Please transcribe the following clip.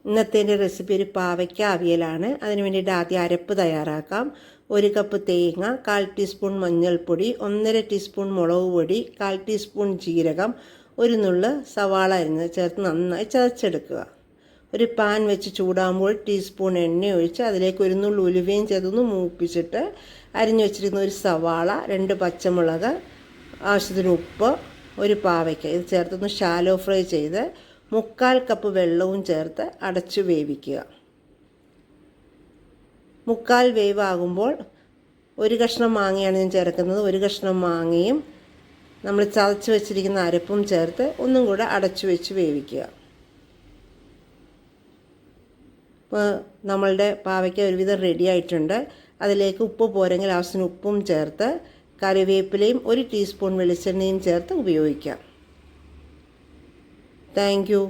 ഇന്നത്തെ എൻ്റെ റെസിപ്പി ഒരു പാവയ്ക്ക അവിയലാണ്. അതിന് വേണ്ടിയിട്ട് ആദ്യം അരപ്പ് തയ്യാറാക്കാം. 1 കപ്പ് തേങ്ങ, 1/4 ടീസ്പൂൺ മഞ്ഞൾപ്പൊടി, 1.5 ടീസ്പൂൺ മുളക് പൊടി, 1/4 ടീസ്പൂൺ ജീരകം, ഒരു നുള്ള് സവാള അരിഞ്ഞത് ചേർത്ത് നന്നായി ചതച്ചെടുക്കുക. ഒരു പാൻ വെച്ച് ചൂടാകുമ്പോൾ ടീസ്പൂൺ എണ്ണ ഒഴിച്ച് അതിലേക്ക് ഒരു നുള്ളു ഉലുവയും ചേർത്തൊന്ന് മൂപ്പിച്ചിട്ട് അരിഞ്ഞു വെച്ചിരിക്കുന്ന ഒരു സവാള, 2 പച്ചമുളക്, ആവശ്യത്തിന് ഉപ്പ്, ഒരു പാവയ്ക്ക ഇത് ചേർത്തൊന്ന് ഷാലോ ഫ്രൈ ചെയ്ത് 1/4 കപ്പ് വെള്ളവും ചേർത്ത് അടച്ചു വേവിക്കുക. 1/4 വേവാകുമ്പോൾ ഒരു കഷ്ണം മാങ്ങയാണ് ഞാൻ ചേർക്കുന്നത്. ഒരു കഷ്ണം മാങ്ങയും നമ്മൾ ചതച്ച് വെച്ചിരിക്കുന്ന അരപ്പും ചേർത്ത് ഒന്നും കൂടെ അടച്ചു വെച്ച് വേവിക്കുക. ഇപ്പോൾ നമ്മളുടെ പാവയ്ക്ക ഒരുവിധം റെഡി ആയിട്ടുണ്ട്. അതിലേക്ക് ഉപ്പ് പോരെങ്കിൽ ആവശ്യത്തിന് ഉപ്പും ചേർത്ത് കറിവേപ്പിലയും 1 ടീസ്പൂൺ വെളിച്ചെണ്ണയും ചേർത്ത് ഉപയോഗിക്കാം. Thank you.